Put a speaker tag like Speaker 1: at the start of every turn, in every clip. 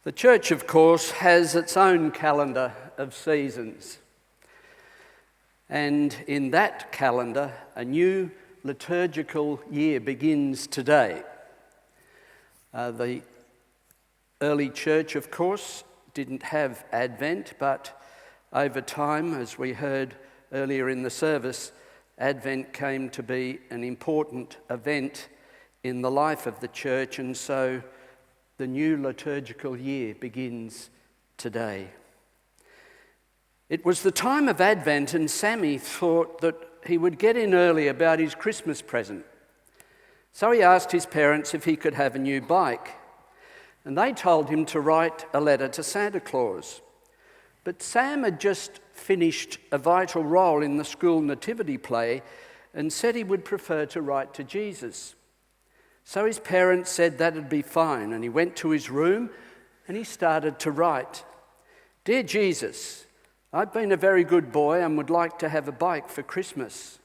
Speaker 1: The church, of course, has its own calendar of seasons. And in that calendar, a new liturgical year begins today. The early church, of course, didn't have Advent, but over time, as we heard earlier in the service, Advent came to be an important event in the life of the church, and so the new liturgical year begins today. It was the time of Advent, and Sammy thought that he would get in early about his Christmas present. So he asked his parents if he could have a new bike, and they told him to write a letter to Santa Claus. But Sam had just finished a vital role in the school nativity play and said he would prefer to write to Jesus. So his parents said that'd be fine, and he went to his room and he started to write. "Dear Jesus, I've been a very good boy and would like to have a bike for Christmas."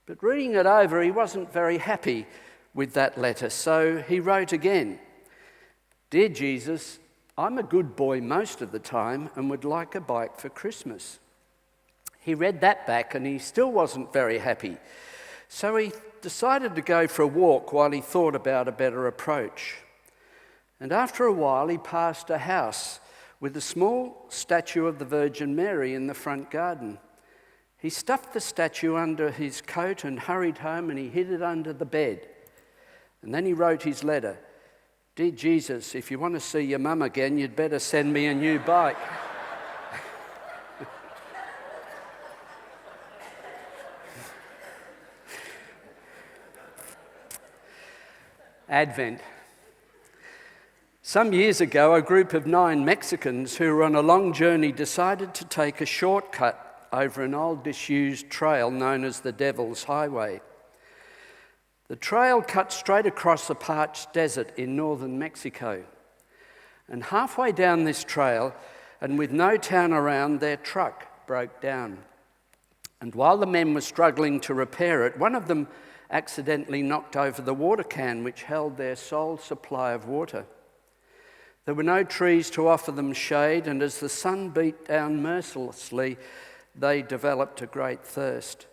Speaker 1: But reading it over, he wasn't very happy with that letter, so he wrote again. "Dear Jesus, I'm a good boy most of the time and would like a bike for Christmas." He read that back and he still wasn't very happy, so he decided to go for a walk while he thought about a better approach. And after a while, he passed a house with a small statue of the Virgin Mary in the front garden. He stuffed the statue under his coat and hurried home, and he hid it under the bed. And then he wrote his letter. "Dear Jesus, if you want to see your mum again, you'd better send me a new bike." Advent. Some years ago, a group of 9 Mexicans who were on a long journey decided to take a shortcut over an old disused trail known as the Devil's Highway. The trail cut straight across a parched desert in northern Mexico. And halfway down this trail, and with no town around, their truck broke down. And while the men were struggling to repair it, one of them accidentally knocked over the water can which held their sole supply of water. There were no trees to offer them shade, and as the sun beat down mercilessly, they developed a great thirst.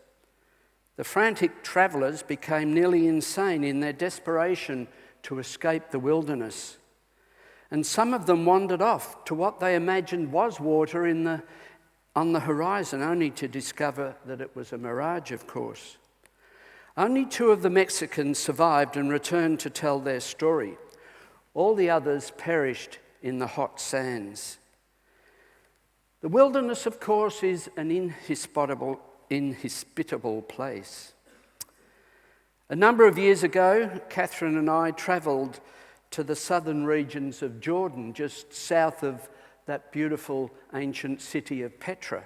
Speaker 1: The frantic travellers became nearly insane in their desperation to escape the wilderness. And some of them wandered off to what they imagined was water on the horizon, only to discover that it was a mirage, of course. Only 2 of the Mexicans survived and returned to tell their story. All the others perished in the hot sands. The wilderness, of course, is an inhospitable place. A number of years ago, Catherine and I travelled to the southern regions of Jordan, just south of that beautiful ancient city of Petra.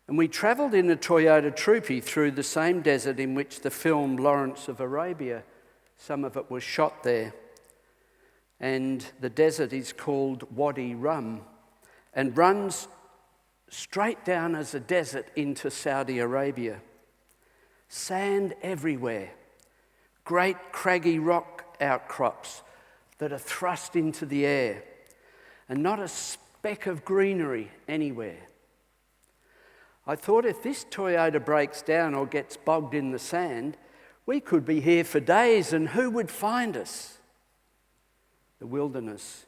Speaker 1: And we travelled in a Toyota Troopy through the same desert in which the film Lawrence of Arabia, some of it was shot there. And the desert is called Wadi Rum and runs straight down as a desert into Saudi Arabia. Sand everywhere, great craggy rock outcrops that are thrust into the air, and not a speck of greenery anywhere. I thought if this Toyota breaks down or gets bogged in the sand, we could be here for days, and who would find us? The wilderness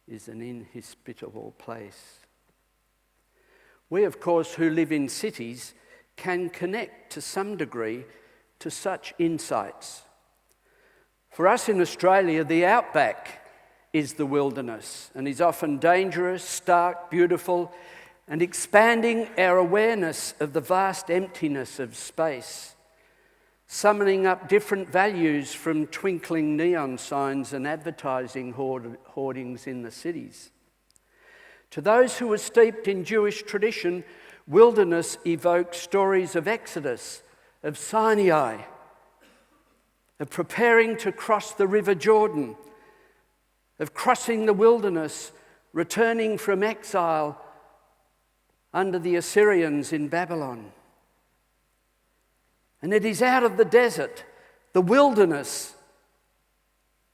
Speaker 1: is an inhospitable place. We, of course, who live in cities, can connect to some degree to such insights. For us in Australia, the outback is the wilderness and is often dangerous, stark, beautiful, and expanding our awareness of the vast emptiness of space, summoning up different values from twinkling neon signs and advertising hoardings in the cities. To those who are steeped in Jewish tradition, wilderness evokes stories of Exodus, of Sinai, of preparing to cross the River Jordan, of crossing the wilderness, returning from exile under the Assyrians in Babylon. And it is out of the desert, the wilderness,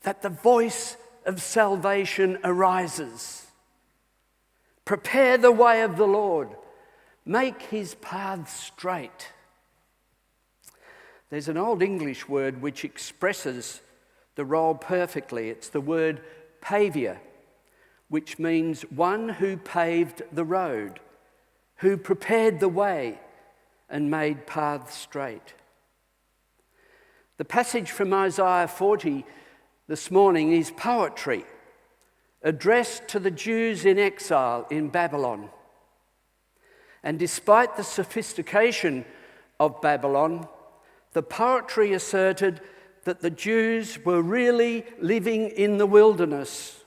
Speaker 1: that the voice of salvation arises. Prepare the way of the Lord. Make his paths straight. There's an old English word which expresses the role perfectly. It's the word pavior, which means one who paved the road, who prepared the way and made paths straight. The passage from Isaiah 40 this morning is poetry addressed to the Jews in exile in Babylon. And despite the sophistication of Babylon, the poetry asserted that the Jews were really living in the wilderness.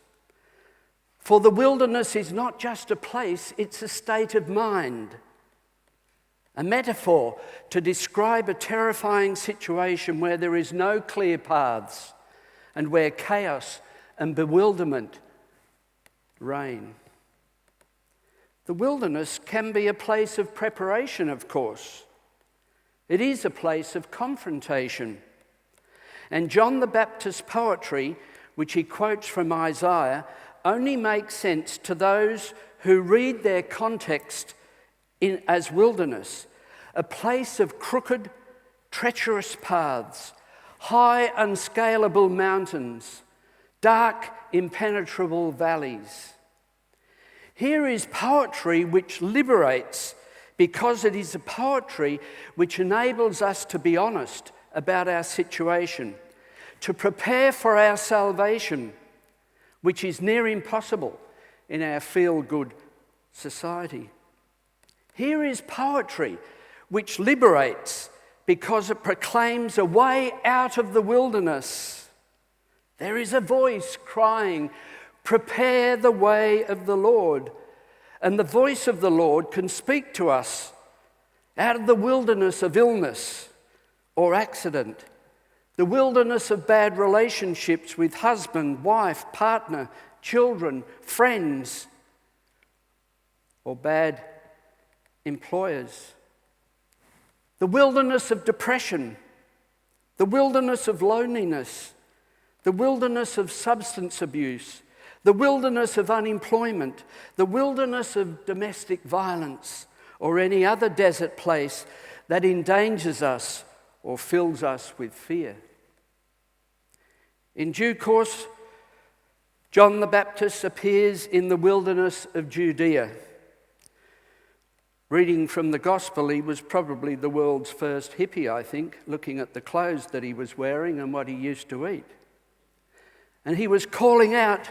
Speaker 1: For the wilderness is not just a place, it's a state of mind. A metaphor to describe a terrifying situation where there is no clear paths and where chaos and bewilderment reign. The wilderness can be a place of preparation, of course. It is a place of confrontation. And John the Baptist's poetry, which he quotes from Isaiah, only makes sense to those who read their context as wilderness, a place of crooked, treacherous paths, high, unscalable mountains, dark, impenetrable valleys. Here is poetry which liberates, because it is a poetry which enables us to be honest about our situation, to prepare for our salvation, which is near impossible in our feel-good society. Here is poetry which liberates because it proclaims a way out of the wilderness. There is a voice crying, "Prepare the way of the Lord." And the voice of the Lord can speak to us out of the wilderness of illness or accident, the wilderness of bad relationships with husband, wife, partner, children, friends, or bad employers. The wilderness of depression, the wilderness of loneliness, the wilderness of substance abuse, the wilderness of unemployment, the wilderness of domestic violence, or any other desert place that endangers us or fills us with fear. In due course, John the Baptist appears in the wilderness of Judea. Reading from the Gospel, he was probably the world's first hippie, I think, looking at the clothes that he was wearing and what he used to eat. And he was calling out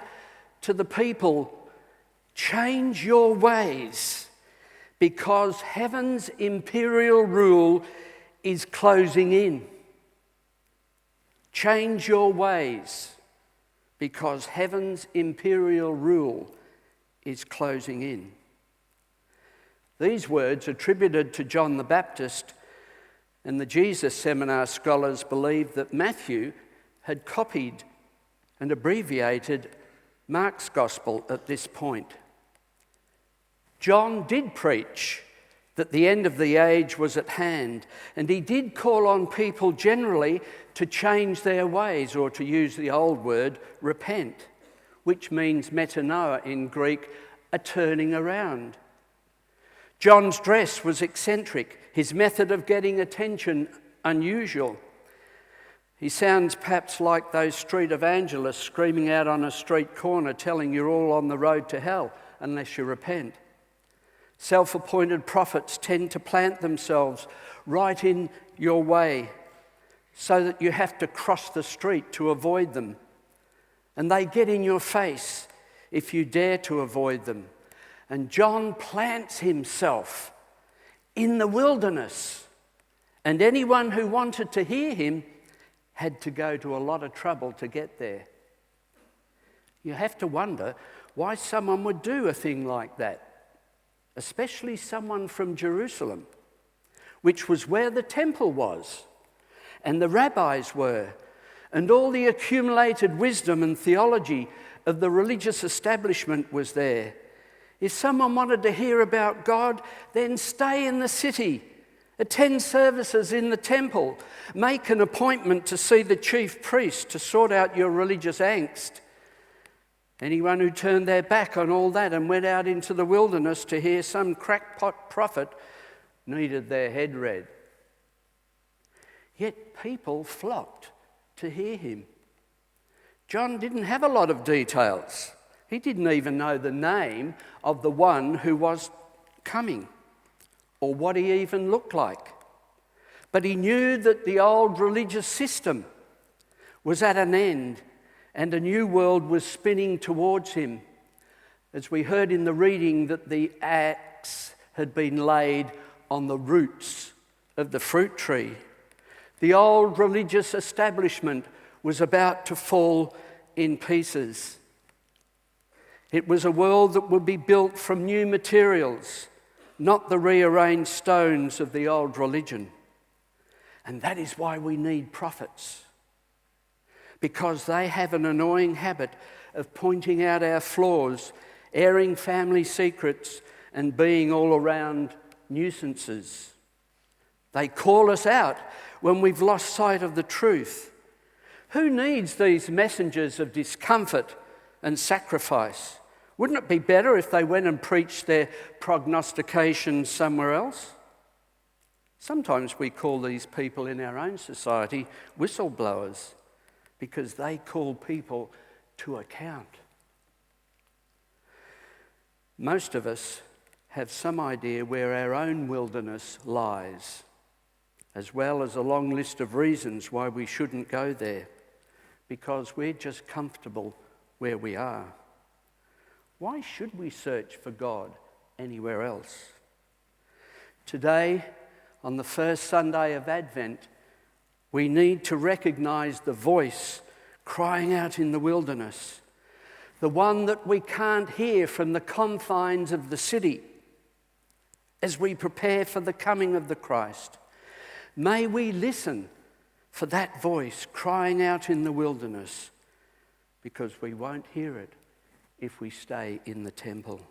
Speaker 1: to the people, "Change your ways, because heaven's imperial rule is closing in." Change your ways, because heaven's imperial rule is closing in. These words, attributed to John the Baptist, and the Jesus Seminar scholars believe that Matthew had copied and abbreviated Mark's Gospel at this point. John did preach that the end of the age was at hand, and he did call on people generally to change their ways, or to use the old word, repent, which means metanoia in Greek, a turning around. John's dress was eccentric, his method of getting attention unusual. He sounds perhaps like those street evangelists screaming out on a street corner telling you're all on the road to hell unless you repent. Self-appointed prophets tend to plant themselves right in your way so that you have to cross the street to avoid them. And they get in your face if you dare to avoid them. And John plants himself in the wilderness, and anyone who wanted to hear him had to go to a lot of trouble to get there. You have to wonder why someone would do a thing like that, especially someone from Jerusalem, which was where the temple was, and the rabbis were, and all the accumulated wisdom and theology of the religious establishment was there. If someone wanted to hear about God, then stay in the city, attend services in the temple, make an appointment to see the chief priest to sort out your religious angst, Anyone who turned their back on all that and went out into the wilderness to hear some crackpot prophet needed their head read. Yet people flocked to hear him. John didn't have a lot of details. He didn't even know the name of the one who was coming or what he even looked like. But he knew that the old religious system was at an end and a new world was spinning towards him. As we heard in the reading, that the axe had been laid on the roots of the fruit tree. The old religious establishment was about to fall in pieces. It was a world that would be built from new materials, not the rearranged stones of the old religion. And that is why we need prophets, because they have an annoying habit of pointing out our flaws, airing family secrets, and being all around nuisances. They call us out when we've lost sight of the truth. Who needs these messengers of discomfort and sacrifice? Wouldn't it be better if they went and preached their prognostications somewhere else? Sometimes we call these people in our own society whistleblowers because they call people to account. Most of us have some idea where our own wilderness lies, as well as a long list of reasons why we shouldn't go there, because we're just comfortable where we are. Why should we search for God anywhere else? Today, on the first Sunday of Advent, we need to recognize the voice crying out in the wilderness, the one that we can't hear from the confines of the city as we prepare for the coming of the Christ. May we listen for that voice crying out in the wilderness, because we won't hear it if we stay in the temple.